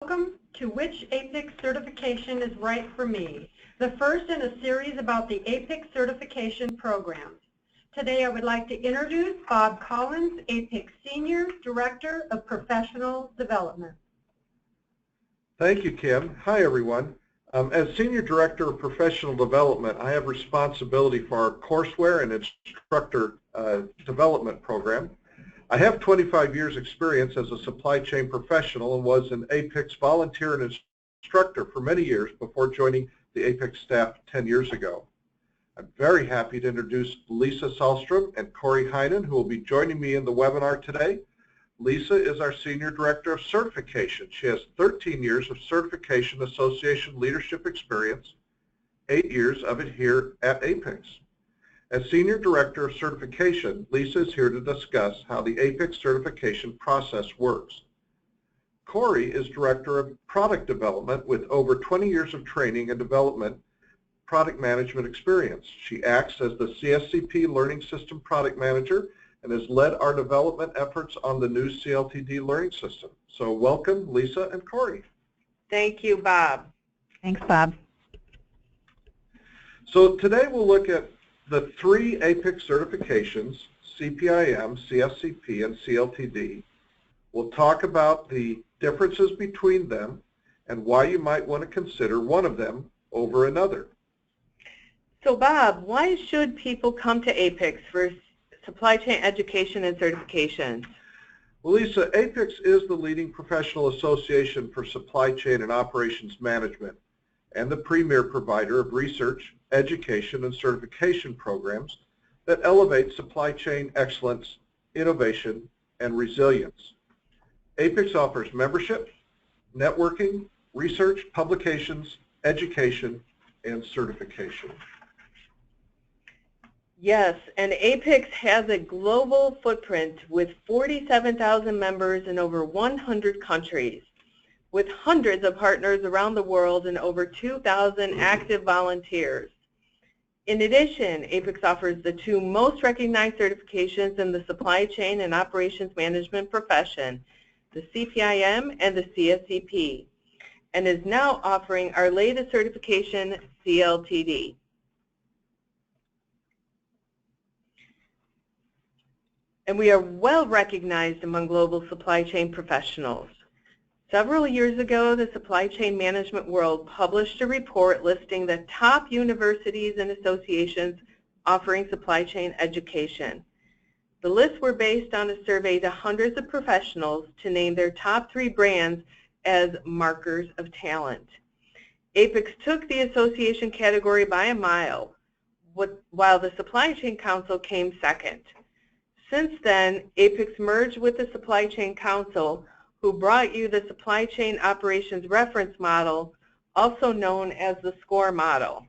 Welcome to Which APICS Certification is Right for Me, the first in a series about the APICS certification programs. Today I would like to introduce Bob Collins, APICS Senior Director of Professional Development. Thank you, Kim. Hi, everyone. As Senior Director of Professional Development, I have responsibility for our courseware and instructor development program. I have 25 years experience as a supply chain professional and was an APICS volunteer and instructor for many years before joining the APICS staff 10 years ago. I'm very happy to introduce Lisa Sahlstrom and Corey Heinen, who will be joining me in the webinar today. Lisa is our Senior Director of Certification. She has 13 years of Certification Association leadership experience, 8 years of it here at APICS. As Senior Director of Certification, Lisa is here to discuss how the APICS certification process works. Corey is Director of Product Development with over 20 years of training and development product management experience. She acts as the CSCP Learning System Product Manager and has led our development efforts on the new CLTD learning system. So welcome, Lisa and Corey. Thank you, Bob. Thanks, Bob. So today we'll look at the 3 APICS certifications, CPIM, CSCP, and CLTD. We'll talk about the differences between them and why you might want to consider one of them over another. So Bob, why should people come to APICS for supply chain education and certifications? Well, Lisa, APICS is the leading professional association for supply chain and operations management and the premier provider of research, education, and certification programs that elevate supply chain excellence, innovation, and resilience. APICS offers membership, networking, research, publications, education, and certification. Yes, and APICS has a global footprint with 47,000 members in over 100 countries, with hundreds of partners around the world and over 2,000 active volunteers. In addition, APICS offers the 2 most recognized certifications in the supply chain and operations management profession, the CPIM and the CSCP, and is now offering our latest certification, CLTD. And we are well recognized among global supply chain professionals. Several years ago, the supply chain management world published a report listing the top universities and associations offering supply chain education. The lists were based on a survey to hundreds of professionals to name their top 3 brands as markers of talent. APICS took the association category by a mile, while the Supply Chain Council came second. Since then, APICS merged with the Supply Chain Council, who brought you the Supply Chain Operations Reference Model, also known as the SCORE model.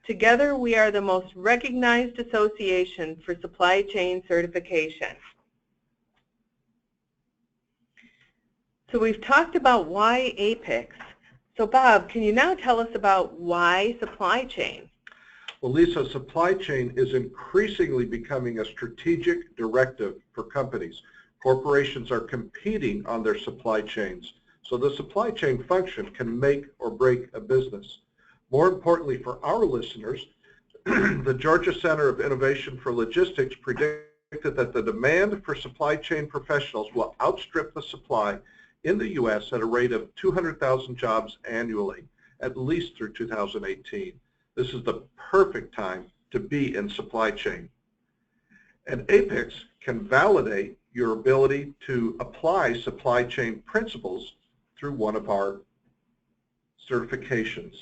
Together, we are the most recognized association for supply chain certification. So we've talked about why APICS. So Bob, can you now tell us about why supply chain? Well, Lisa, supply chain is increasingly becoming a strategic directive for companies. Corporations are competing on their supply chains, so the supply chain function can make or break a business. More importantly for our listeners, the Georgia Center of Innovation for Logistics predicted that the demand for supply chain professionals will outstrip the supply in the U.S. at a rate of 200,000 jobs annually, at least through 2018. This is the perfect time to be in supply chain. And APICS can validate your ability to apply supply chain principles through one of our certifications.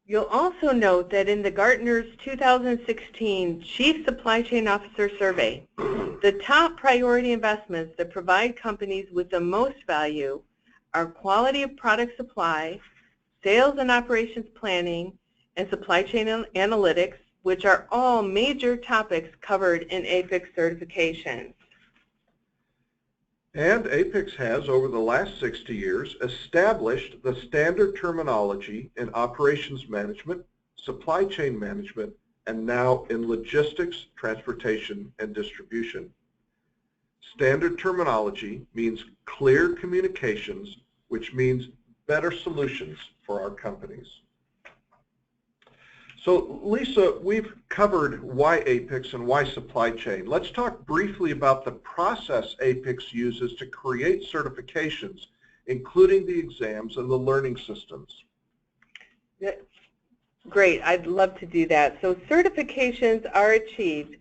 You'll also note that in the Gartner's 2016 Chief Supply Chain Officer Survey, the top priority investments that provide companies with the most value are quality of product supply, sales and operations planning, and supply chain analytics, which are all major topics covered in APICS certifications. And APICS has, over the last 60 years, established the standard terminology in operations management, supply chain management, and now in logistics, transportation, and distribution. Standard terminology means clear communications, which means better solutions for our companies. So Lisa, we've covered why APICS and why supply chain. Let's talk briefly about the process APICS uses to create certifications, including the exams and the learning systems. Great, I'd love to do that. So certifications are achieved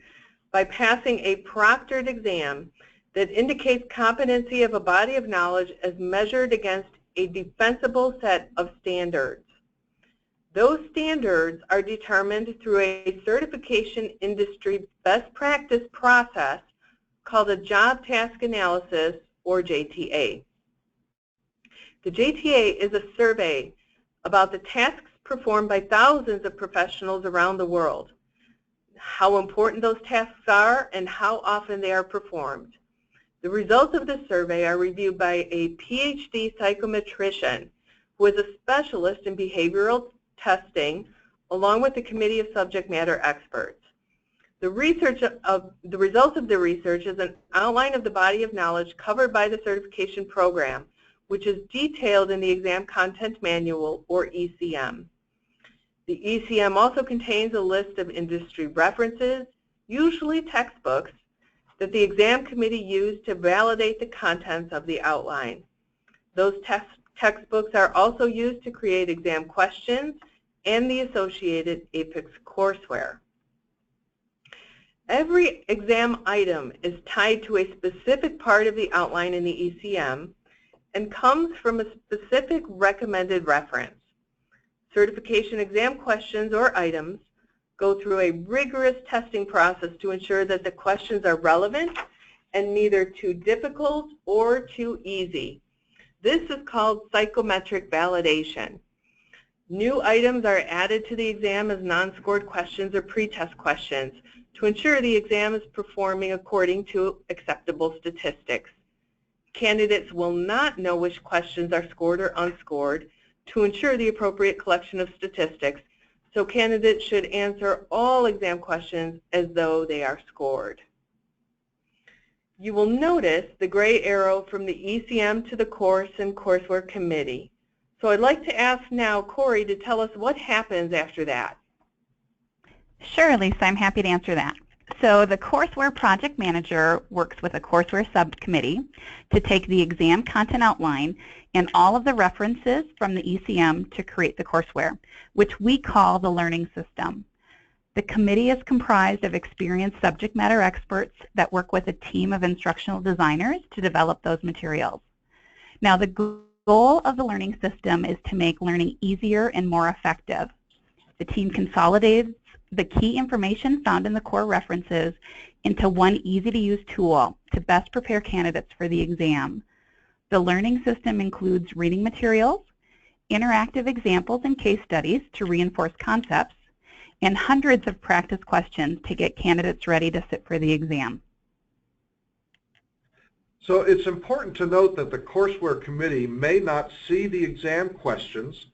by passing a proctored exam that indicates competency of a body of knowledge as measured against a defensible set of standards. Those standards are determined through a certification industry best practice process called a job task analysis, or JTA. The JTA is a survey about the tasks performed by thousands of professionals around the world, how important those tasks are, and how often they are performed. The results of the survey are reviewed by a PhD psychometrician who is a specialist in behavioral testing, along with a committee of subject matter experts. The results of the research is an outline of the body of knowledge covered by the certification program, which is detailed in the Exam Content Manual, or ECM. The ECM also contains a list of industry references, usually textbooks, that the exam committee used to validate the contents of the outline. Those textbooks are also used to create exam questions and the associated APICS courseware. Every exam item is tied to a specific part of the outline in the ECM and comes from a specific recommended reference. Certification exam questions or items go through a rigorous testing process to ensure that the questions are relevant and neither too difficult or too easy. This is called psychometric validation. New items are added to the exam as non-scored questions or pretest questions to ensure the exam is performing according to acceptable statistics. Candidates will not know which questions are scored or unscored to ensure the appropriate collection of statistics, so candidates should answer all exam questions as though they are scored. You will notice the gray arrow from the ECM to the course and courseware committee. So I'd like to ask now Corey to tell us what happens after that. Sure, Lisa, I'm happy to answer that. So the courseware project manager works with a courseware subcommittee to take the exam content outline and all of the references from the ECM to create the courseware, which we call the learning system. The committee is comprised of experienced subject matter experts that work with a team of instructional designers to develop those materials. Now, the goal of the learning system is to make learning easier and more effective. The team consolidates the key information found in the core references into one easy-to-use tool to best prepare candidates for the exam. The learning system includes reading materials, interactive examples and case studies to reinforce concepts, and hundreds of practice questions to get candidates ready to sit for the exam. So it's important to note that the courseware committee may not see the exam questions,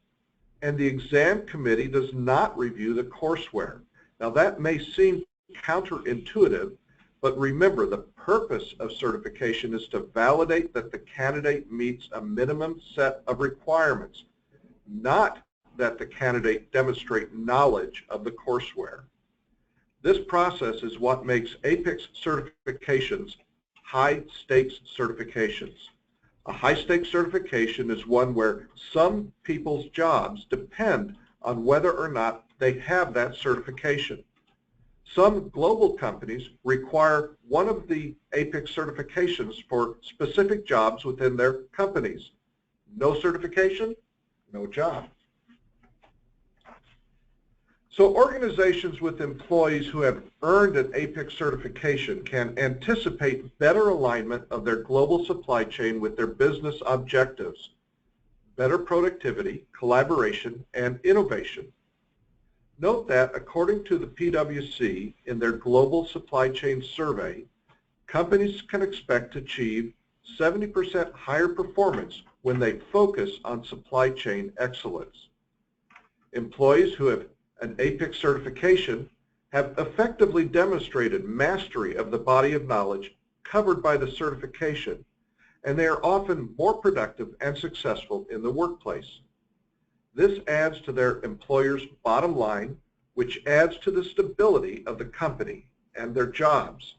and the exam committee does not review the courseware. Now that may seem counterintuitive, but remember, the purpose of certification is to validate that the candidate meets a minimum set of requirements, not that the candidate demonstrate knowledge of the courseware. This process is what makes APICS certifications high-stakes certifications. A high-stakes certification is one where some people's jobs depend on whether or not they have that certification. Some global companies require one of the APICS certifications for specific jobs within their companies. No certification, no job. So organizations with employees who have earned an APICS certification can anticipate better alignment of their global supply chain with their business objectives, better productivity, collaboration, and innovation. Note that according to the PwC in their Global Supply Chain Survey, companies can expect to achieve 70% higher performance when they focus on supply chain excellence. Employees who have an APICS certification have effectively demonstrated mastery of the body of knowledge covered by the certification, and they are often more productive and successful in the workplace. This adds to their employer's bottom line, which adds to the stability of the company and their jobs,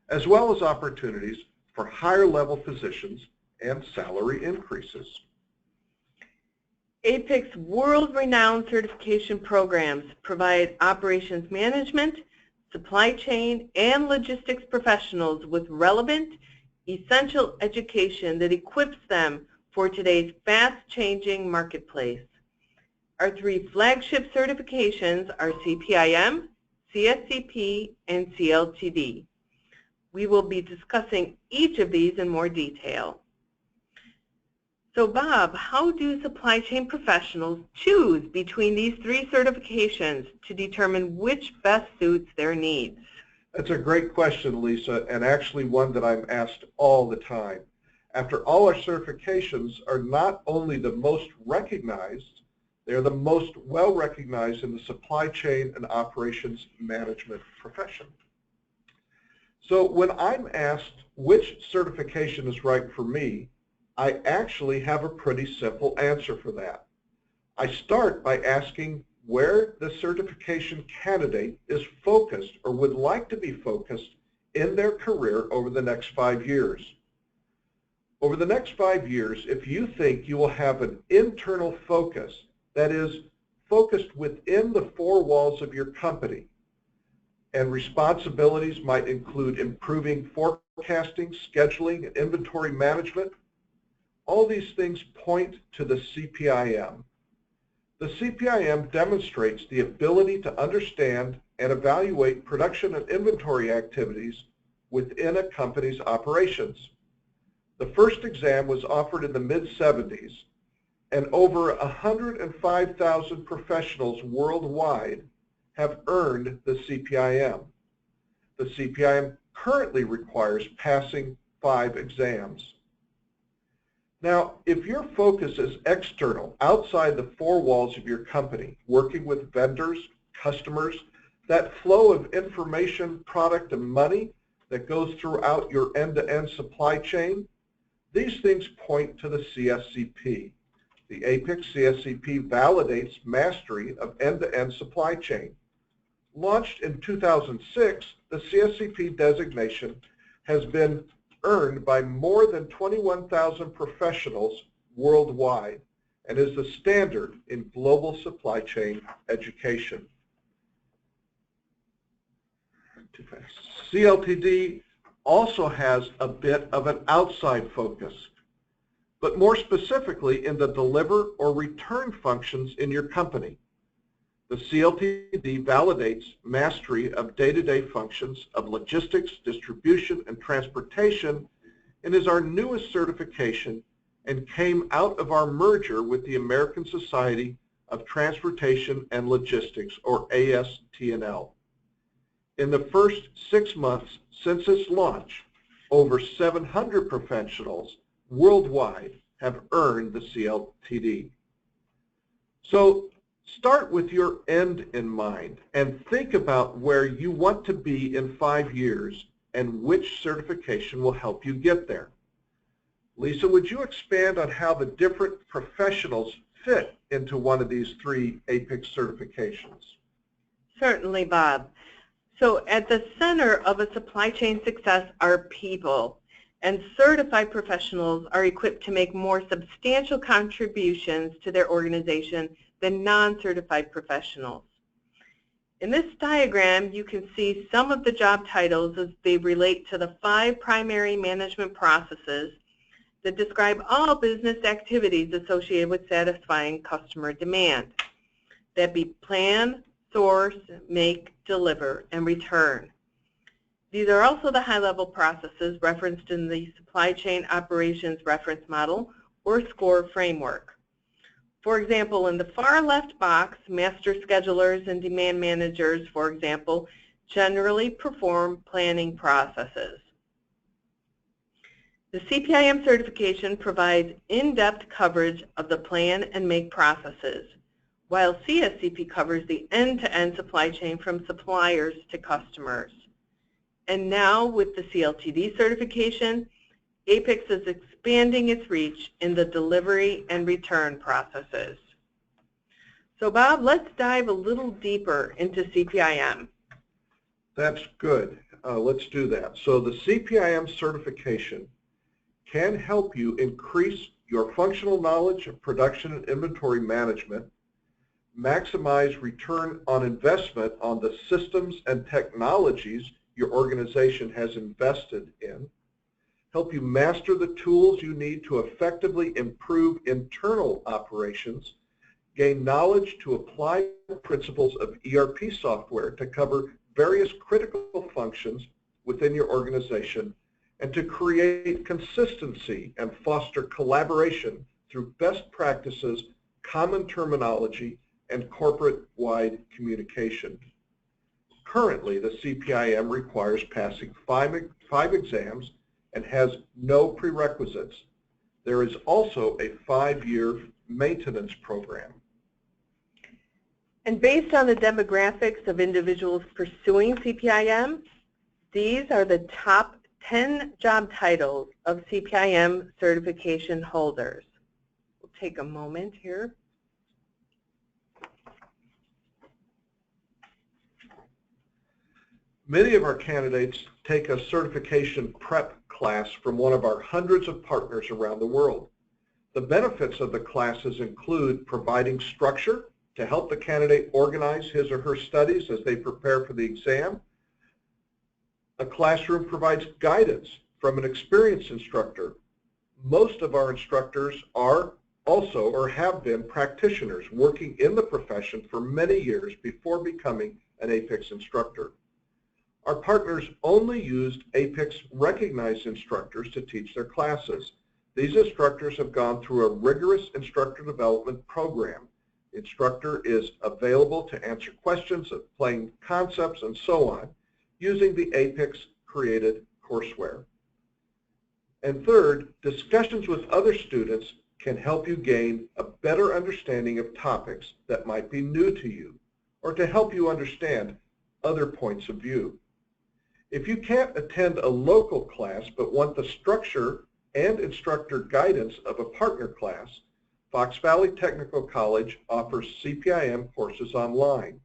as well as opportunities for higher level positions and salary increases. APICS world-renowned certification programs provide operations management, supply chain, and logistics professionals with relevant, essential education that equips them for today's fast-changing marketplace. Our three flagship certifications are CPIM, CSCP, and CLTD. We will be discussing each of these in more detail. So Bob, how do supply chain professionals choose between these three certifications to determine which best suits their needs? That's a great question, Lisa, and actually one that I'm asked all the time. After all, our certifications are not only the most recognized, they're the most well recognized in the supply chain and operations management profession. So when I'm asked which certification is right for me, I actually have a pretty simple answer for that. I start by asking where the certification candidate is focused or would like to be focused in their career over the next 5 years. Over the next 5 years, if you think you will have an internal focus that is focused within the four walls of your company, and responsibilities might include improving forecasting, scheduling, and inventory management, all these things point to the CPIM. The CPIM demonstrates the ability to understand and evaluate production and inventory activities within a company's operations. The first exam was offered in the mid-70s, and over 105,000 professionals worldwide have earned the CPIM. The CPIM currently requires passing 5 exams. Now, if your focus is external, outside the four walls of your company, working with vendors, customers, that flow of information, product, and money that goes throughout your end-to-end supply chain, these things point to the CSCP. The APICS CSCP validates mastery of end-to-end supply chain. Launched in 2006, the CSCP designation has been earned by more than 21,000 professionals worldwide and is the standard in global supply chain education. CLTD also has a bit of an outside focus, but more specifically in the deliver or return functions in your company. The CLTD validates mastery of day-to-day functions of logistics, distribution, and transportation, and is our newest certification and came out of our merger with the American Society of Transportation and Logistics, or ASTL. In the first 6 months since its launch, over 700 professionals worldwide have earned the CLTD. So start with your end in mind and think about where you want to be in 5 years and which certification will help you get there. Lisa, would you expand on how the different professionals fit into one of these 3 APICS certifications? Certainly, Bob. So at the center of a supply chain success are people, and certified professionals are equipped to make more substantial contributions to their organization than non-certified professionals. In this diagram, you can see some of the job titles as they relate to the 5 primary management processes that describe all business activities associated with satisfying customer demand. That be plan, source, make, deliver, and return. These are also the high-level processes referenced in the Supply Chain Operations Reference Model, or SCORE framework. For example, in the far left box, master schedulers and demand managers, for example, generally perform planning processes. The CPIM certification provides in-depth coverage of the plan and make processes, while CSCP covers the end-to-end supply chain from suppliers to customers. And now with the CLTD certification, APICS is expanding its reach in the delivery and return processes. So Bob, let's dive a little deeper into CPIM. That's good. Let's do that. So the CPIM certification can help you increase your functional knowledge of production and inventory management, maximize return on investment on the systems and technologies your organization has invested in, help you master the tools you need to effectively improve internal operations, gain knowledge to apply principles of ERP software to cover various critical functions within your organization, and to create consistency and foster collaboration through best practices, common terminology, and corporate-wide communication. Currently, the CPIM requires passing five exams and has no prerequisites. There is also a 5-year maintenance program. And based on the demographics of individuals pursuing CPIM, these are the top 10 job titles of CPIM certification holders. We'll take a moment here. Many of our candidates take a certification prep class from one of our hundreds of partners around the world. The benefits of the classes include providing structure to help the candidate organize his or her studies as they prepare for the exam. A classroom provides guidance from an experienced instructor. Most of our instructors are also or have been practitioners working in the profession for many years before becoming an APICS instructor. Our partners only used APICS recognized instructors to teach their classes. These instructors have gone through a rigorous instructor development program. The instructor is available to answer questions, explain concepts, and so on, using the APICS created courseware. And third, discussions with other students can help you gain a better understanding of topics that might be new to you, or to help you understand other points of view. If you can't attend a local class but want the structure and instructor guidance of a partner class, Fox Valley Technical College offers CPIM courses online.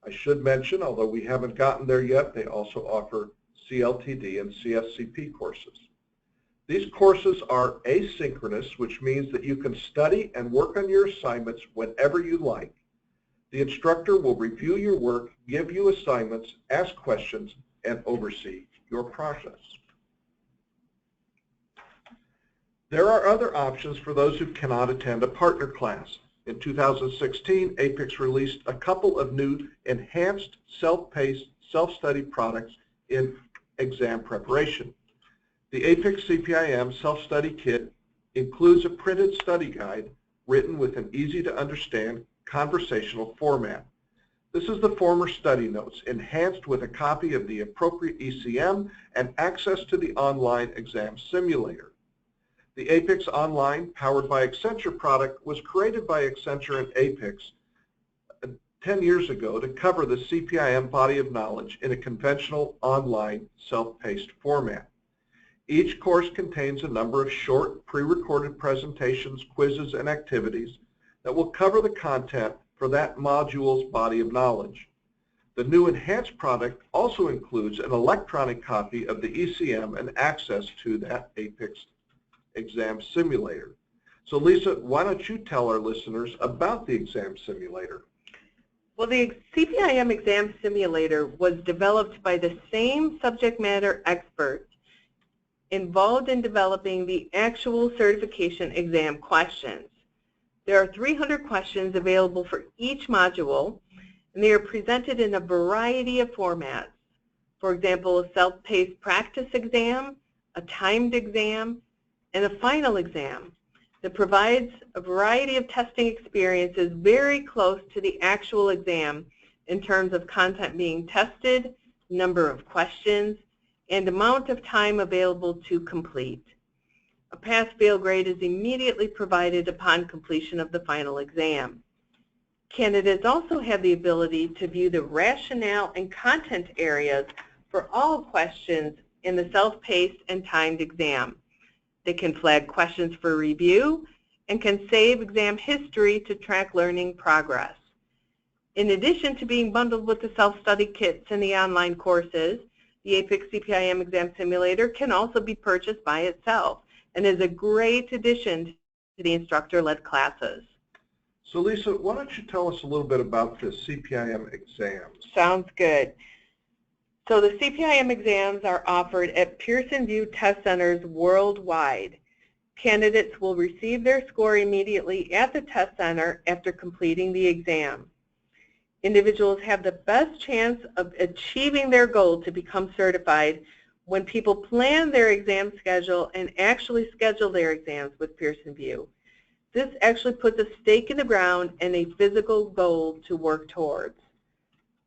I should mention, although we haven't gotten there yet, they also offer CLTD and CSCP courses. These courses are asynchronous, which means that you can study and work on your assignments whenever you like. The instructor will review your work, give you assignments, ask questions, and oversee your process. There are other options for those who cannot attend a partner class. In 2016, APICS released a couple of new enhanced self-paced, self-study products in exam preparation. The APICS CPIM Self-Study Kit includes a printed study guide written with an easy-to-understand conversational format. This is the former study notes, enhanced with a copy of the appropriate ECM and access to the online exam simulator. The APICS Online, powered by Accenture product, was created by Accenture and APICS 10 years ago to cover the CPIM body of knowledge in a conventional online self-paced format. Each course contains a number of short pre-recorded presentations, quizzes, and activities that will cover the content for that module's body of knowledge. The new enhanced product also includes an electronic copy of the ECM and access to that APICS exam simulator. So Lisa, why don't you tell our listeners about the exam simulator? Well, the CPIM exam simulator was developed by the same subject matter experts involved in developing the actual certification exam questions. There are 300 questions available for each module, and they are presented in a variety of formats. For example, a self-paced practice exam, a timed exam, and a final exam that provides a variety of testing experiences very close to the actual exam in terms of content being tested, number of questions, and amount of time available to complete. A pass-fail grade is immediately provided upon completion of the final exam. Candidates also have the ability to view the rationale and content areas for all questions in the self-paced and timed exam. They can flag questions for review and can save exam history to track learning progress. In addition to being bundled with the self-study kits and the online courses, the APICS CPIM exam simulator can also be purchased by itself and is a great addition to the instructor-led classes. So Lisa, why don't you tell us a little bit about the CPIM exams? Sounds good. So the CPIM exams are offered at Pearson VUE test centers worldwide. Candidates will receive their score immediately at the test center after completing the exam. Individuals have the best chance of achieving their goal to become certified when people plan their exam schedule and actually schedule their exams with Pearson VUE. This actually puts a stake in the ground and a physical goal to work towards.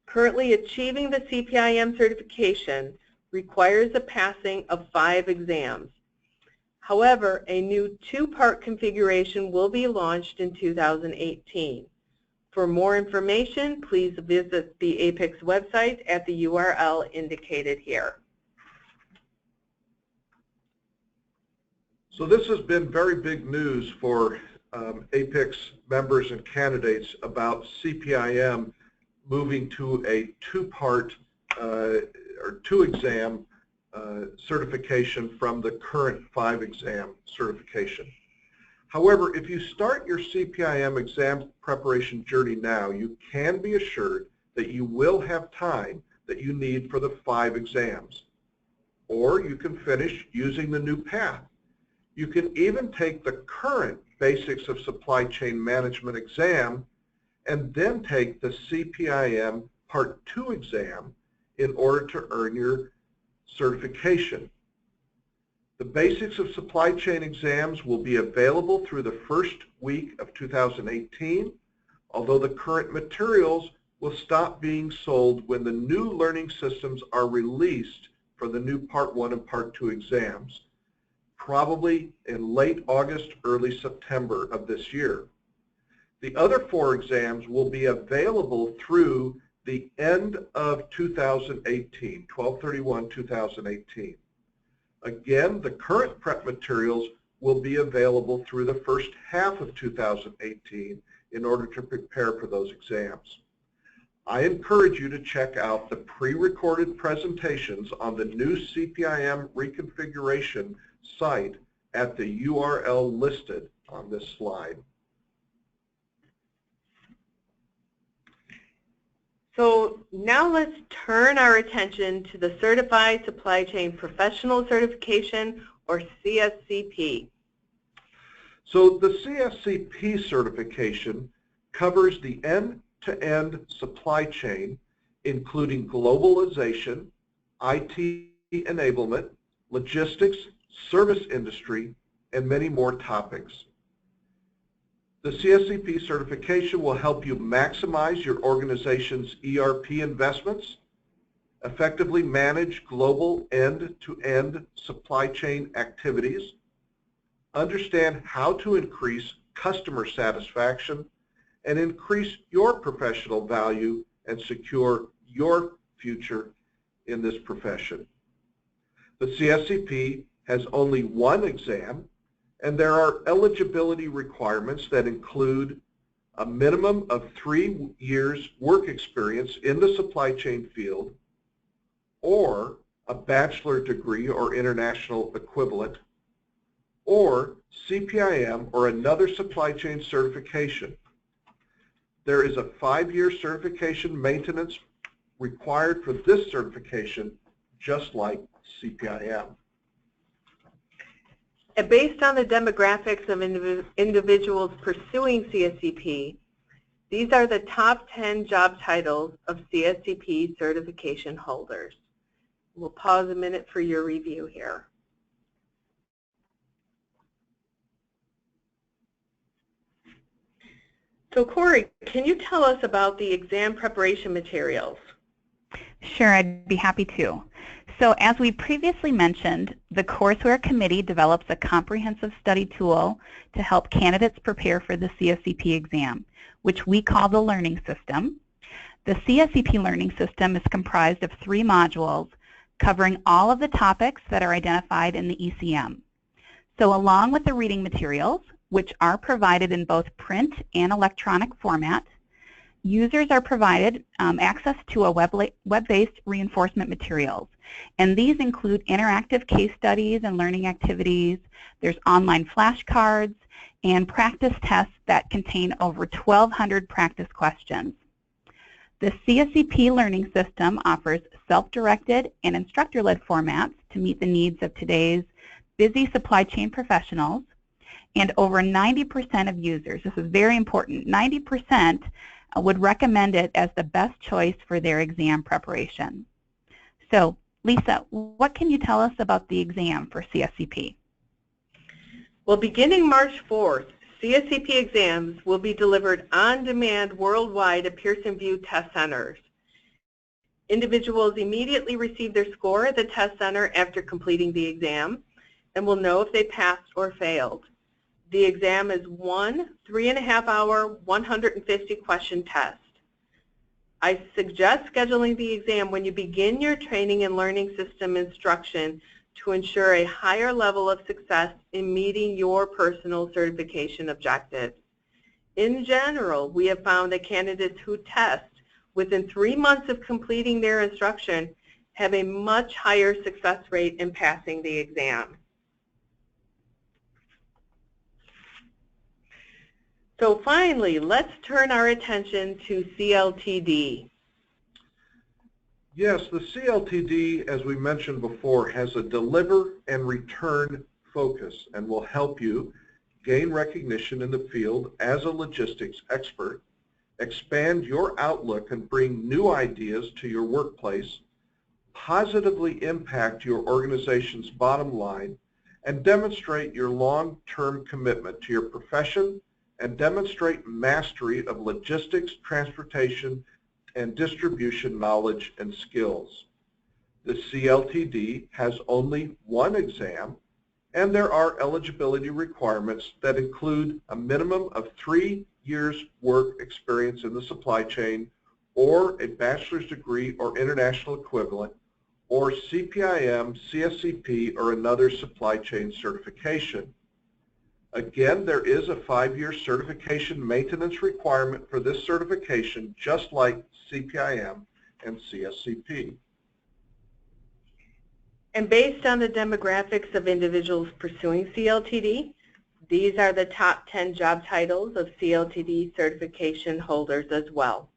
Currently, achieving the CPIM certification requires the passing of 5 exams. However, a new 2-part configuration will be launched in 2018. For more information, please visit the APICS website at the URL indicated here. So this has been very big news for APICS members and candidates about CPIM moving to a 2-part or 2-exam certification from the current 5-exam certification. However, if you start your CPIM exam preparation journey now, you can be assured that you will have time that you need for the 5 exams. Or you can finish using the new path. You can even take the current Basics of Supply Chain Management exam and then take the CPIM Part 2 exam in order to earn your certification. The Basics of Supply Chain exams will be available through the first week of 2018, although the current materials will stop being sold when the new learning systems are released for the new Part 1 and Part 2 exams, probably in late August, early September of this year. The other 4 exams will be available through the end of 2018, 12/31/2018. Again, the current prep materials will be available through the first half of 2018 in order to prepare for those exams. I encourage you to check out the pre-recorded presentations on the new CPIM reconfiguration site at the URL listed on this slide. So now let's turn our attention to the Certified Supply Chain Professional Certification, or CSCP. So the CSCP certification covers the end-to-end supply chain, including globalization, IT enablement, logistics, service industry, and many more topics. The CSCP certification will help you maximize your organization's ERP investments, effectively manage global end-to-end supply chain activities, understand how to increase customer satisfaction, and increase your professional value and secure your future in this profession. The CSCP has only 1 exam, and there are eligibility requirements that include a minimum of 3 years work experience in the supply chain field, or a bachelor degree or international equivalent, or CPIM or another supply chain certification. There is a 5-year certification maintenance required for this certification, just like CPIM. And based on the demographics of individuals pursuing CSCP, these are the top 10 job titles of CSCP certification holders. We'll pause a minute for your review here. So Corey, can you tell us about the exam preparation materials? Sure, I'd be happy to. So as we previously mentioned, the Courseware Committee develops a comprehensive study tool to help candidates prepare for the CSCP exam, which we call the Learning System. The CSCP Learning System is comprised of 3 modules covering all of the topics that are identified in the ECM. So along with the reading materials, which are provided in both print and electronic format, users are provided access to a web-based reinforcement materials. And these include interactive case studies and learning activities. There's online flashcards and practice tests that contain over 1,200 practice questions. The CSCP learning system offers self-directed and instructor-led formats to meet the needs of today's busy supply chain professionals. And over 90% of users, this is very important, 90% would recommend it as the best choice for their exam preparation. So, Lisa, what can you tell us about the exam for CSCP? Well, beginning March 4th, CSCP exams will be delivered on demand worldwide at Pearson VUE test centers. Individuals immediately receive their score at the test center after completing the exam and will know if they passed or failed. The exam is one 3.5-hour, 150-question test. I suggest scheduling the exam when you begin your training and learning system instruction to ensure a higher level of success in meeting your personal certification objectives. In general, we have found that candidates who test within 3 months of completing their instruction have a much higher success rate in passing the exam. So finally, let's turn our attention to CLTD. Yes, the CLTD, as we mentioned before, has a deliver and return focus and will help you gain recognition in the field as a logistics expert, expand your outlook and bring new ideas to your workplace, positively impact your organization's bottom line, and demonstrate your long-term commitment to your profession and demonstrate mastery of logistics, transportation, and distribution knowledge and skills. The CLTD has only one exam, and there are eligibility requirements that include a minimum of 3 years' work experience in the supply chain, or a bachelor's degree or international equivalent, or CPIM, CSCP, or another supply chain certification. Again, there is a 5-year certification maintenance requirement for this certification, just like CPIM and CSCP. And based on the demographics of individuals pursuing CLTD, these are the top 10 job titles of CLTD certification holders as well.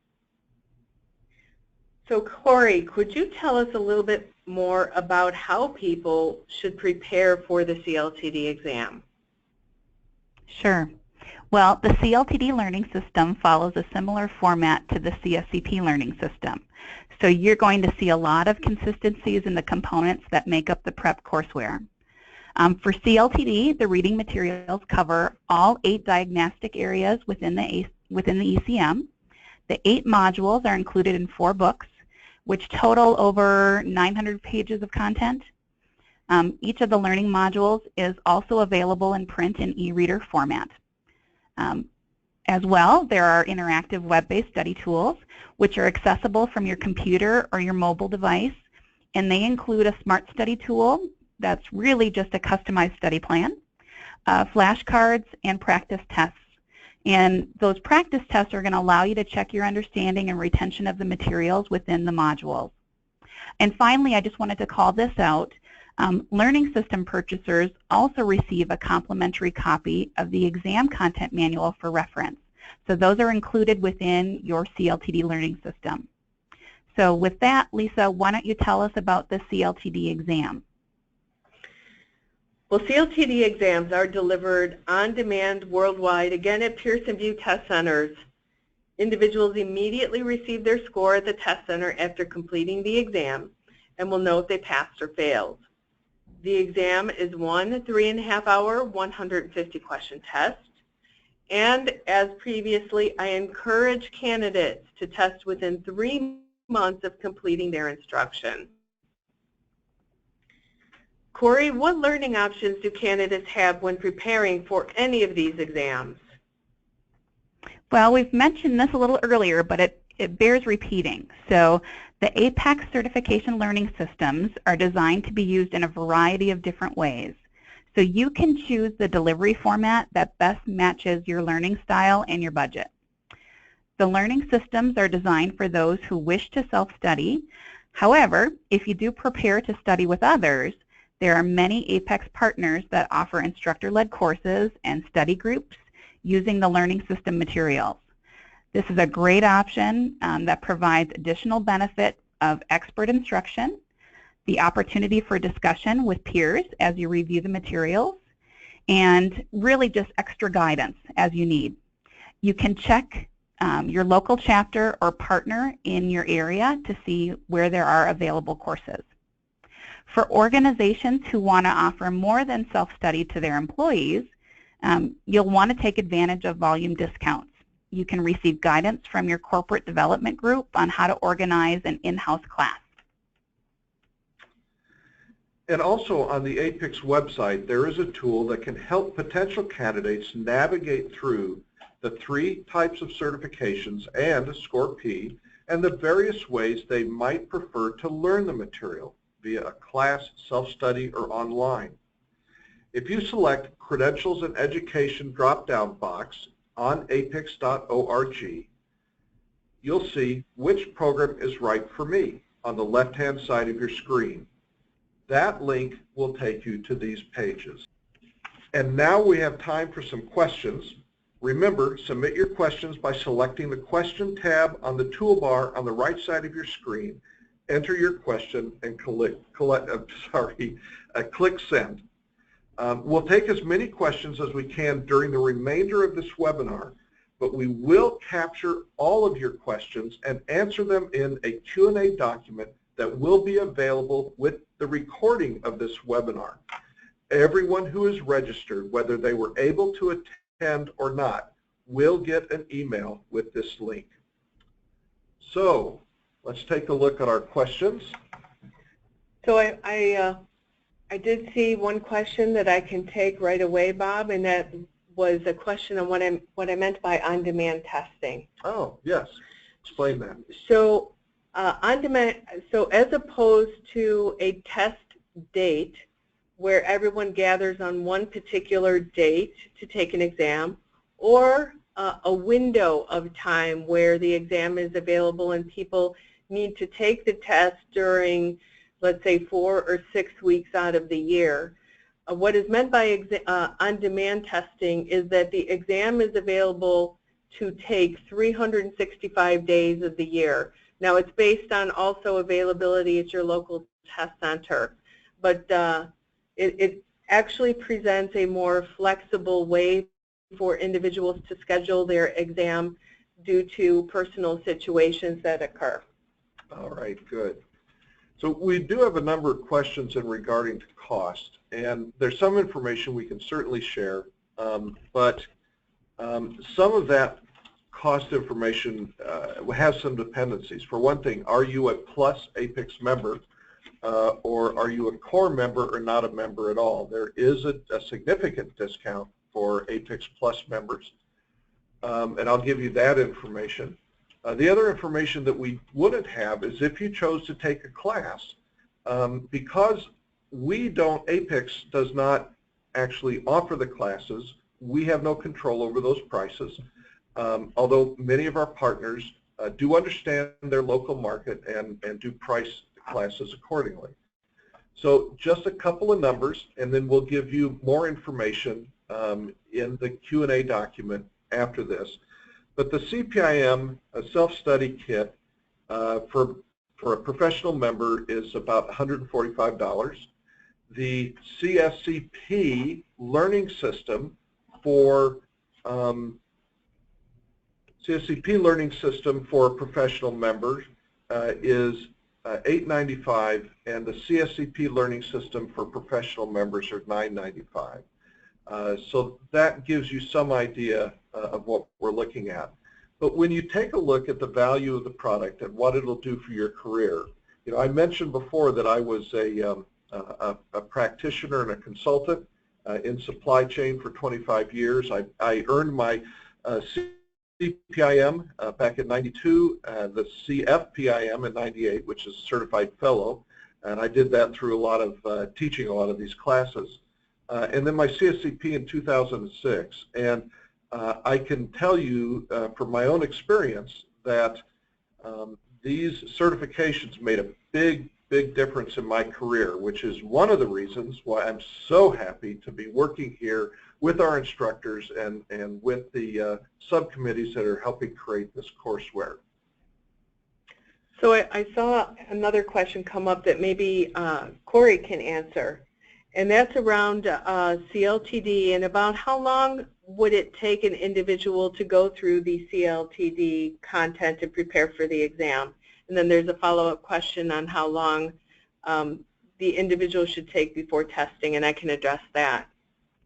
So Corey, could you tell us a little bit more about how people should prepare for the CLTD exam? Sure. Well, the CLTD learning system follows a similar format to the CSCP learning system. So you're going to see a lot of consistencies in the components that make up the prep courseware. For CLTD, the reading materials cover all 8 diagnostic areas within the ECM. The 8 modules are included in 4 books, which total over 900 pages of content. Each of the learning modules is also available in print and e-reader format. As well, there are interactive web-based study tools, which are accessible from your computer or your mobile device, and they include a smart study tool that's really just a customized study plan, flashcards, and practice tests. And those practice tests are going to allow you to check your understanding and retention of the materials within the modules. And finally, I just wanted to call this out. Learning system purchasers also receive a complimentary copy of the exam content manual for reference. So those are included within your CLTD learning system. So with that, Lisa, why don't you tell us about the CLTD exam? Well, CLTD exams are delivered on demand worldwide, again at Pearson VUE test centers. Individuals immediately receive their score at the test center after completing the exam and will know if they passed or failed. The exam is one 3.5-hour, 150-question test. And as previously, I encourage candidates to test within 3 months of completing their instruction. Corey, what learning options do candidates have when preparing for any of these exams? Well, we've mentioned this a little earlier, but it bears repeating. So The APICS certification learning systems are designed to be used in a variety of different ways. So you can choose the delivery format that best matches your learning style and your budget. The learning systems are designed for those who wish to self-study. However, if you do prepare to study with others, there are many APICS partners that offer instructor-led courses and study groups using the learning system materials. This is a great option that provides additional benefit of expert instruction, the opportunity for discussion with peers as you review the materials, and really just extra guidance as you need. You can check your local chapter or partner in your area to see where there are available courses. For organizations who want to offer more than self-study to their employees, you'll want to take advantage of volume discounts. You can receive guidance from your corporate development group on how to organize an in-house class. And also on the APICS website, there is a tool that can help potential candidates navigate through the 3 types of certifications and Score P and the various ways they might prefer to learn the material via a class, self-study, or online. If you select Credentials and Education drop-down box on apics.org, you'll see which program is right for me on the left-hand side of your screen. That link will take you to these pages. And now we have time for some questions. Remember, submit your questions by selecting the Question tab on the toolbar on the right side of your screen. Enter your question and click Send. We'll take as many questions as we can during the remainder of this webinar, but we will capture all of your questions and answer them in a Q&A document that will be available with the recording of this webinar. Everyone who is registered, whether they were able to attend or not, will get an email with this link. So let's take a look at our questions. So I did see one question that I can take right away, Bob, and that was a question on what I meant by on-demand testing. Oh, yes. Explain that. So on-demand, so as opposed to a test date where everyone gathers on one particular date to take an exam, or a window of time where the exam is available and people need to take the test during, let's say, 4 or 6 weeks out of the year. What is meant by on-demand testing is that the exam is available to take 365 days of the year. Now, it's based on also availability at your local test center, but it actually presents a more flexible way for individuals to schedule their exam due to personal situations that occur. All right, good. So we do have a number of questions in regarding to cost, and there's some information we can certainly share, but some of that cost information has some dependencies. For one thing, are you a Plus APICS member, or are you a core member or not a member at all? There is a significant discount for APICS Plus members, and I'll give you that information. The other information that we wouldn't have is if you chose to take a class. Because APICS does not actually offer the classes, we have no control over those prices, although many of our partners do understand their local market and do price the classes accordingly. So just a couple of numbers, and then we'll give you more information in the Q&A document after this. But the CPIM self-study kit for a professional member is about $145. The CSCP learning system for professional members is $895, and the CSCP learning system for professional members are $995. So that gives you some idea of what we're looking at. But when you take a look at the value of the product and what it'll do for your career, you know, I mentioned before that I was a practitioner and a consultant in supply chain for 25 years. I earned my CPIM back in '92, the CFPIM in '98, which is Certified Fellow, and I did that through a lot of teaching a lot of these classes. And then my CSCP in 2006. And I can tell you from my own experience that these certifications made a big difference in my career, which is one of the reasons why I'm so happy to be working here with our instructors and with the subcommittees that are helping create this courseware. So I saw another question come up that maybe Corey can answer, and that's around CLTD and about how long would it take an individual to go through the CLTD content and prepare for the exam. And then there's a follow-up question on how long the individual should take before testing, and I can address that.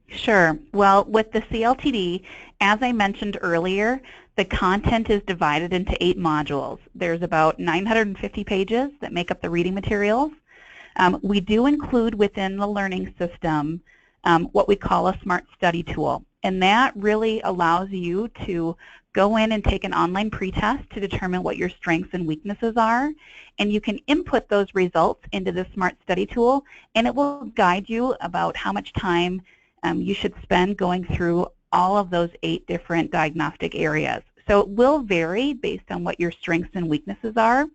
Sure. Well, with the CLTD, as I mentioned earlier, the content is divided into 8 modules. There's about 950 pages that make up the reading materials. We do include within the learning system what we call a smart study tool, and that really allows you to go in and take an online pretest to determine what your strengths and weaknesses are, and you can input those results into the smart study tool, and it will guide you about how much time you should spend going through all of those 8 different diagnostic areas. So it will vary based on what your strengths and weaknesses are.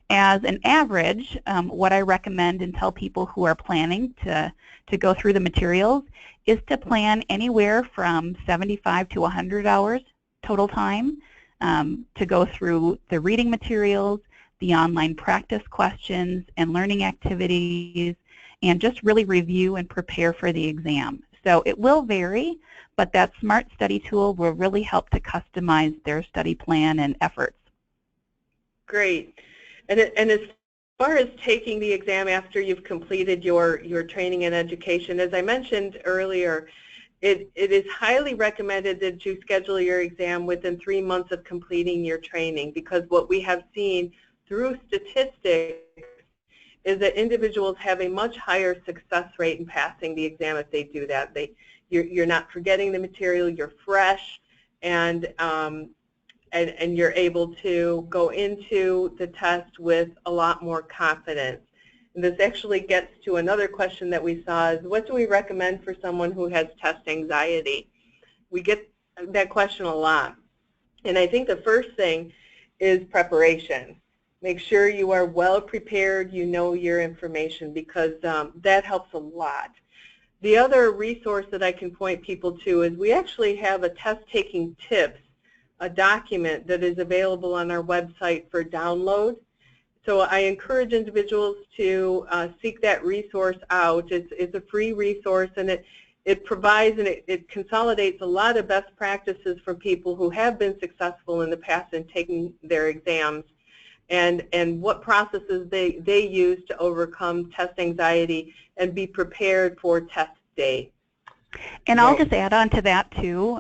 As an average, what I recommend and tell people who are planning to go through the materials is to plan anywhere from 75 to 100 hours total time to go through the reading materials, the online practice questions and learning activities, and just really review and prepare for the exam. So it will vary, but that smart study tool will really help to customize their study plan and efforts. Great. And as far as taking the exam after you've completed your training and education, as I mentioned earlier, it is highly recommended that you schedule your exam within 3 months of completing your training, because what we have seen through statistics is that individuals have a much higher success rate in passing the exam if they do that. You're not forgetting the material, you're fresh, and you're able to go into the test with a lot more confidence. And this actually gets to another question that we saw is, what do we recommend for someone who has test anxiety? We get that question a lot. And I think the first thing is preparation. Make sure you are well prepared, you know your information, because that helps a lot. The other resource that I can point people to is we actually have a test-taking tips, a document that is available on our website for download. So I encourage individuals to seek that resource out. It's a free resource, and it provides and it consolidates a lot of best practices for people who have been successful in the past in taking their exams, and what processes they use to overcome test anxiety and be prepared for test day. And I'll just add on to that too,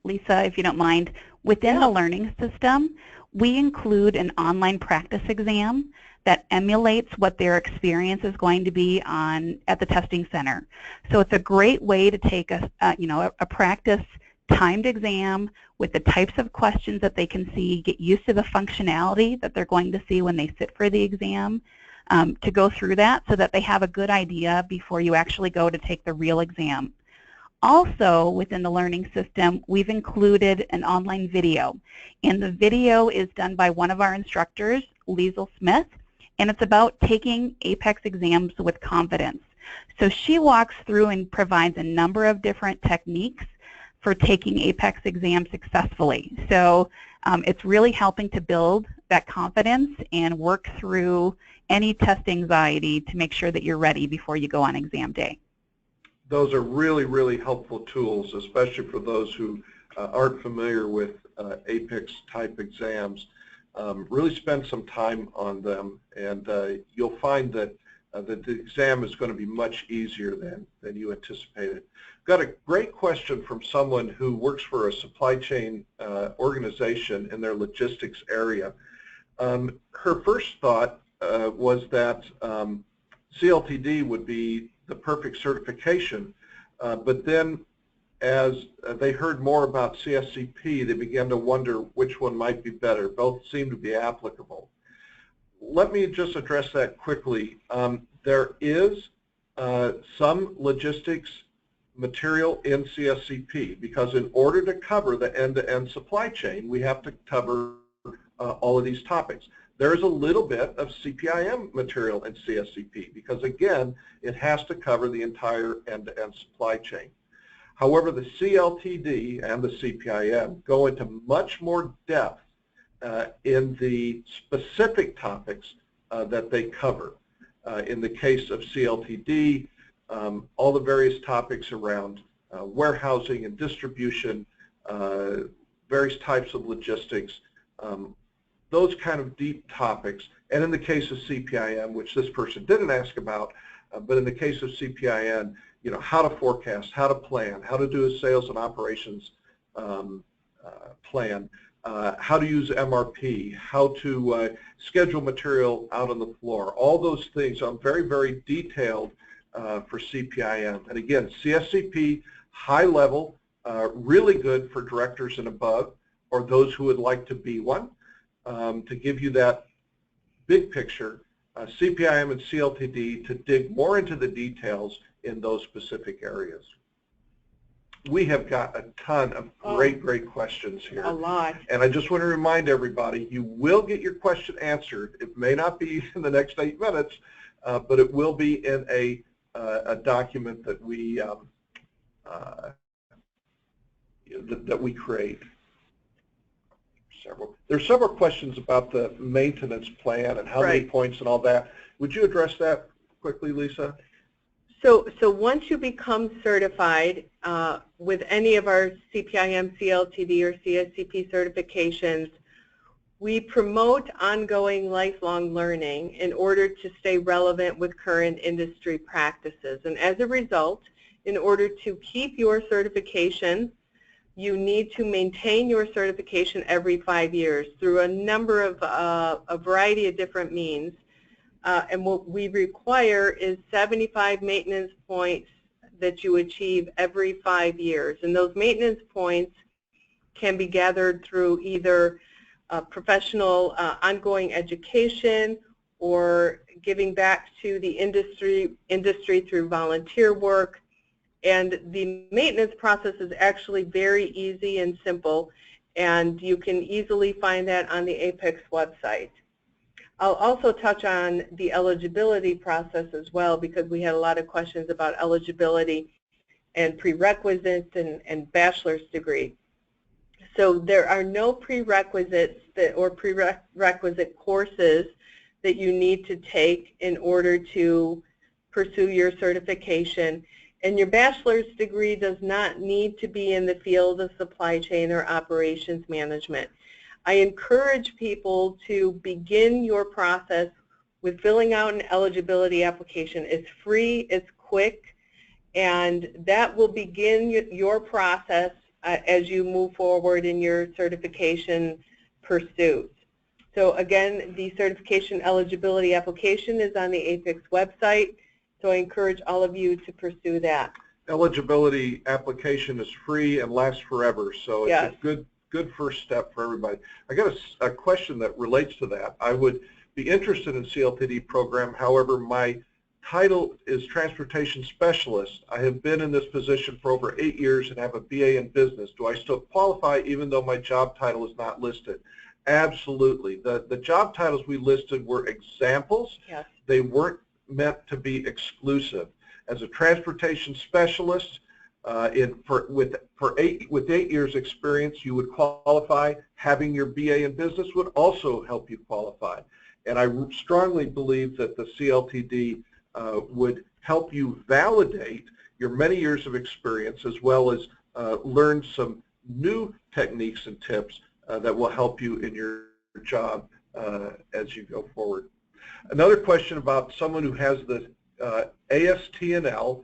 Lisa, if you don't mind. Within the learning system, we include an online practice exam that emulates what their experience is going to be at the testing center. So it's a great way to take a practice timed exam with the types of questions that they can see, get used to the functionality that they're going to see when they sit for the exam, to go through that so that they have a good idea before you actually go to take the real exam. Also, within the learning system, we've included an online video, and the video is done by one of our instructors, Liesl Smith, and it's about taking APICS exams with confidence. So she walks through and provides a number of different techniques for taking APICS exams successfully. So it's really helping to build that confidence and work through any test anxiety to make sure that you're ready before you go on exam day. Those are really helpful tools, especially for those who aren't familiar with APICS type exams. Really spend some time on them, and you'll find that the exam is going to be much easier than you anticipated. Got a great question from someone who works for a supply chain organization in their logistics area. Her first thought was that CLTD would be the perfect certification, but then as they heard more about CSCP, they began to wonder which one might be better. Both seem to be applicable. Let me just address that quickly. There is some logistics material in CSCP because in order to cover the end-to-end supply chain, we have to cover all of these topics. There is a little bit of CPIM material in CSCP because, again, it has to cover the entire end-to-end supply chain. However, the CLTD and the CPIM go into much more depth in the specific topics that they cover. In the case of CLTD, all the various topics around warehousing and distribution, various types of logistics, those kind of deep topics. And in the case of CPIM, which this person didn't ask about, but in the case of CPIM, you know, how to forecast, how to plan, how to do a sales and operations plan, how to use MRP, how to schedule material out on the floor. All those things are very, very detailed for CPIM. And again, CSCP, high level, really good for directors and above, or those who would like to be one. To give you that big picture, CPIM and CLTD to dig more into the details in those specific areas. We have got a ton of great questions here. A lot. And I just want to remind everybody, you will get your question answered. It may not be in the next 8 minutes, but it will be in a document that we create. There's several questions about the maintenance plan and how many points and all that. Would you address that quickly, Lisa? So once you become certified with any of our CPIM, CLTD, or CSCP certifications, we promote ongoing lifelong learning in order to stay relevant with current industry practices. And as a result, in order to keep your certification, you need to maintain your certification every 5 years through a number of, a variety of different means. And what we require is 75 maintenance points that you achieve every 5 years. And those maintenance points can be gathered through either professional ongoing education or giving back to the industry through volunteer work. And the maintenance process is actually very easy and simple, and you can easily find that on the APICS website. I'll also touch on the eligibility process as well, because we had a lot of questions about eligibility and prerequisites and bachelor's degree. So there are no prerequisites or prerequisite courses that you need to take in order to pursue your certification. And your bachelor's degree does not need to be in the field of supply chain or operations management. I encourage people to begin your process with filling out an eligibility application. It's free, it's quick, and that will begin your process as you move forward in your certification pursuit. So again, the certification eligibility application is on the APICS website. So I encourage all of you to pursue that. Eligibility application is free and lasts forever, so it's a good first step for everybody. I got a question that relates to that. I would be interested in CLTD program, however, my title is Transportation Specialist. I have been in this position for over 8 years and have a BA in business. Do I still qualify even though my job title is not listed? Absolutely. The job titles we listed were examples. Yes. They weren't meant to be exclusive. As a transportation specialist, with 8 years experience, you would qualify. Having your BA in business would also help you qualify. And I strongly believe that the CLTD would help you validate your many years of experience, as well as learn some new techniques and tips that will help you in your job as you go forward. Another question about someone who has the ASTNL,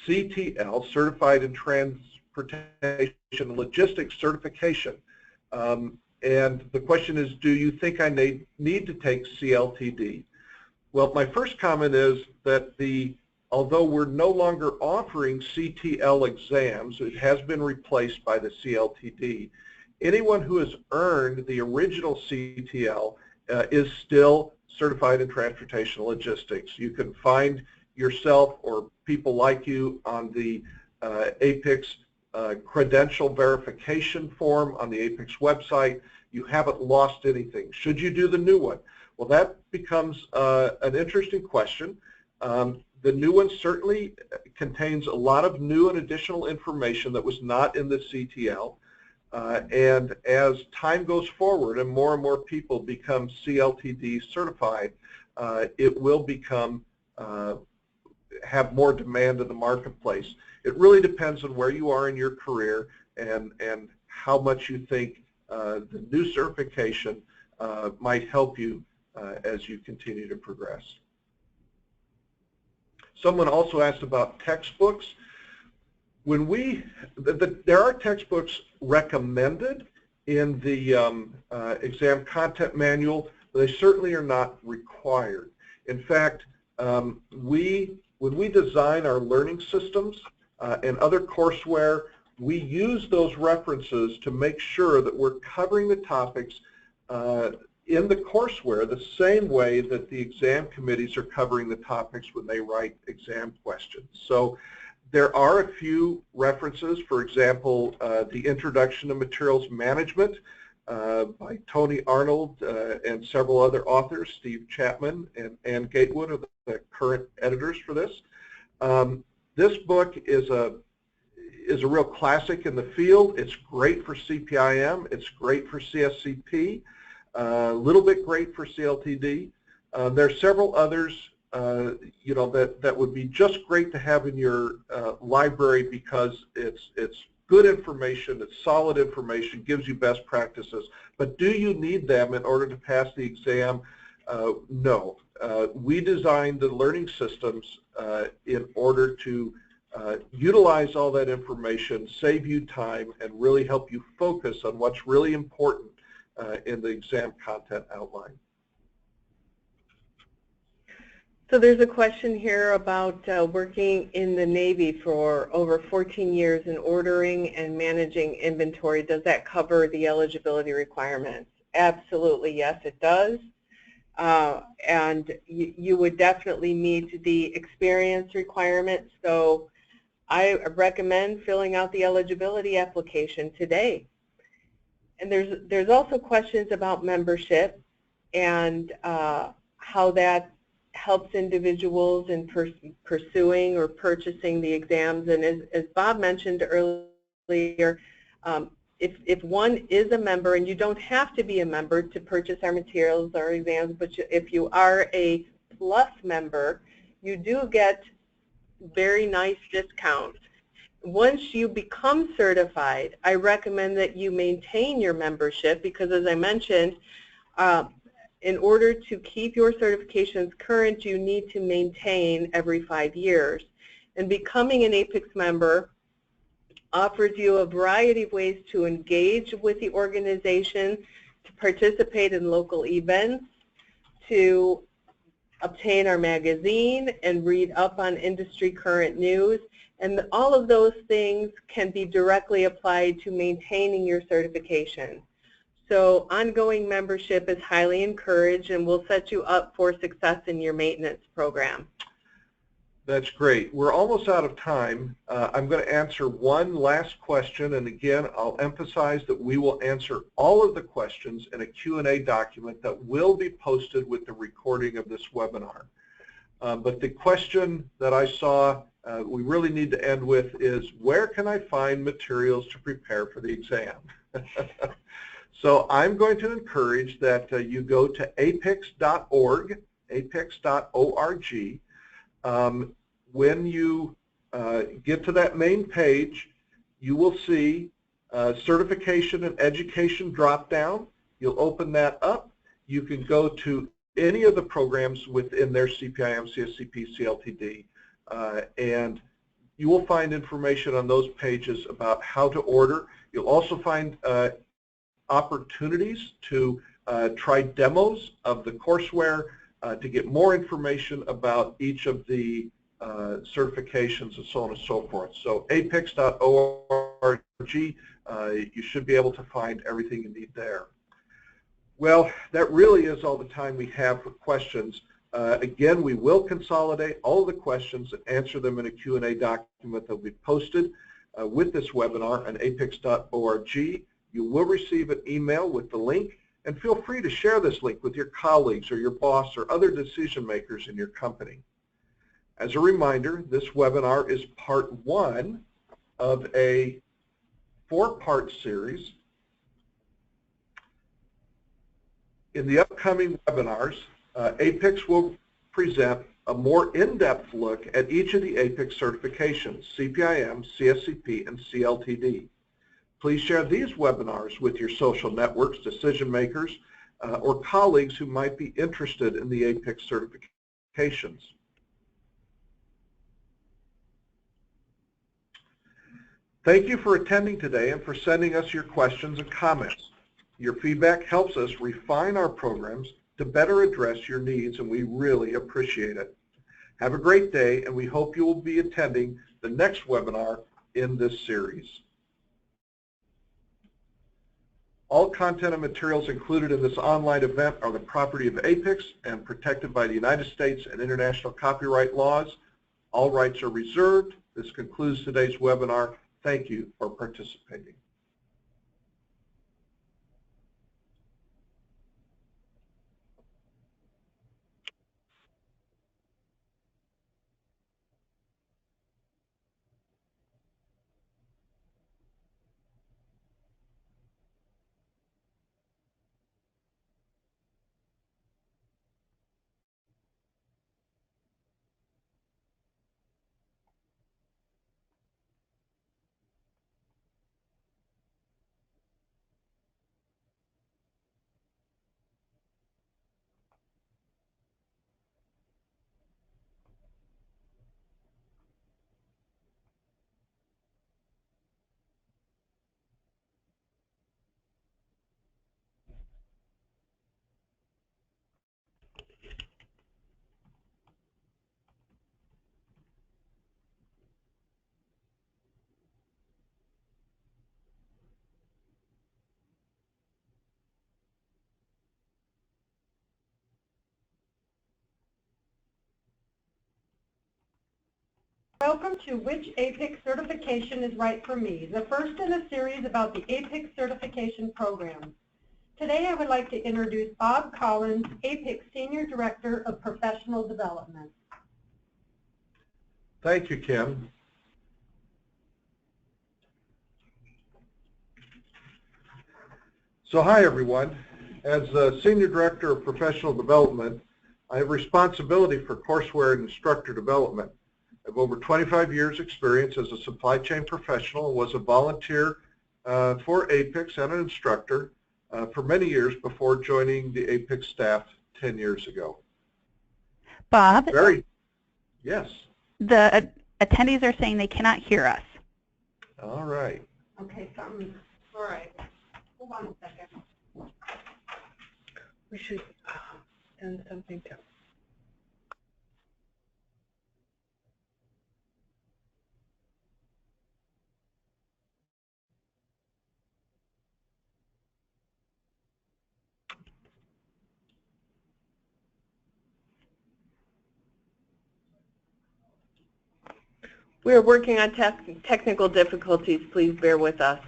CTL, Certified in Transportation Logistics Certification. And the question is, do you think I need to take CLTD? Well, my first comment is that the although we're no longer offering CTL exams, it has been replaced by the CLTD. Anyone who has earned the original CTL is still certified in transportation logistics. You can find yourself or people like you on the APICS credential verification form on the APICS website. You haven't lost anything. Should you do the new one? Well, that becomes an interesting question. The new one certainly contains a lot of new and additional information that was not in the CTL. And as time goes forward and more people become CLTD certified, it will become have more demand in the marketplace. It really depends on where you are in your career and how much you think the new certification might help you as you continue to progress. Someone also asked about textbooks. When there are textbooks recommended in the exam content manual, but they certainly are not required. In fact, when we design our learning systems and other courseware, we use those references to make sure that we're covering the topics in the courseware the same way that the exam committees are covering the topics when they write exam questions. So there are a few references, for example, the Introduction to Materials Management by Tony Arnold and several other authors, Steve Chapman and Ann Gatewood are the current editors for this. This book is a real classic in the field. It's great for CPIM. It's great for CSCP. A little bit great for CLTD. There are several others, you know, that would be just great to have in your library because it's good information, it's solid information, gives you best practices. But do you need them in order to pass the exam? No. We designed the learning systems in order to utilize all that information, save you time, and really help you focus on what's really important in the exam content outline. So there's a question here about working in the Navy for over 14 years and ordering and managing inventory. Does that cover the eligibility requirements? Absolutely, yes, it does. And you would definitely meet the experience requirements. So I recommend filling out the eligibility application today. And there's also questions about membership and how that helps individuals in pursuing or purchasing the exams. And as Bob mentioned earlier, if one is a member, and you don't have to be a member to purchase our materials or exams, but if you are a Plus member, you do get very nice discounts. Once you become certified, I recommend that you maintain your membership because, as I mentioned, in order to keep your certifications current, you need to maintain every 5 years. And becoming an APICS member offers you a variety of ways to engage with the organization, to participate in local events, to obtain our magazine and read up on industry current news. And all of those things can be directly applied to maintaining your certification. So ongoing membership is highly encouraged and will set you up for success in your maintenance program. That's great. We're almost out of time. I'm going to answer one last question, and again, I'll emphasize that we will answer all of the questions in a Q&A document that will be posted with the recording of this webinar. But the question that I saw we really need to end with is, where can I find materials to prepare for the exam? So I'm going to encourage that you go to apics.org, apics.org. When you get to that main page, you will see certification and education drop-down. You'll open that up. You can go to any of the programs within their CPIM, CSCP, CLTD, and you will find information on those pages about how to order. You'll also find opportunities to try demos of the courseware to get more information about each of the certifications, and so on and so forth. So apics.org, you should be able to find everything you need there. Well, that really is all the time we have for questions. Again, we will consolidate all of the questions and answer them in a Q&A document that will be posted with this webinar on apics.org. You will receive an email with the link, and feel free to share this link with your colleagues or your boss or other decision makers in your company. As a reminder, this webinar is part 1 of a 4-part series. In the upcoming webinars, APICS will present a more in-depth look at each of the APICS certifications, CPIM, CSCP, and CLTD. Please share these webinars with your social networks, decision makers, or colleagues who might be interested in the APICS certifications. Thank you for attending today and for sending us your questions and comments. Your feedback helps us refine our programs to better address your needs, and we really appreciate it. Have a great day, and we hope you will be attending the next webinar in this series. All content and materials included in this online event are the property of APICS and protected by the United States and international copyright laws. All rights are reserved. This concludes today's webinar. Thank you for participating. Welcome to Which APICS Certification is Right for Me, the first in a series about the APICS certification program. Today I would like to introduce Bob Collins, APICS Senior Director of Professional Development. Thank you, Kim. So hi, everyone. As the Senior Director of Professional Development, I have responsibility for courseware and instructor development. I have over 25 years experience as a supply chain professional and was a volunteer for APICS and an instructor for many years before joining the APICS staff 10 years ago. Bob? Yes. The attendees are saying they cannot hear us. All right. Okay, all right. Hold on a second. We should send something to. We are working on technical difficulties. Please bear with us.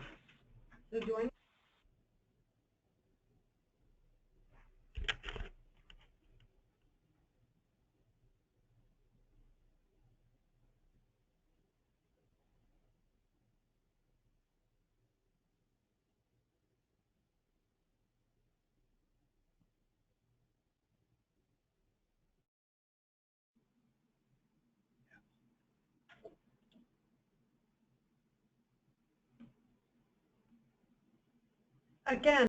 Again,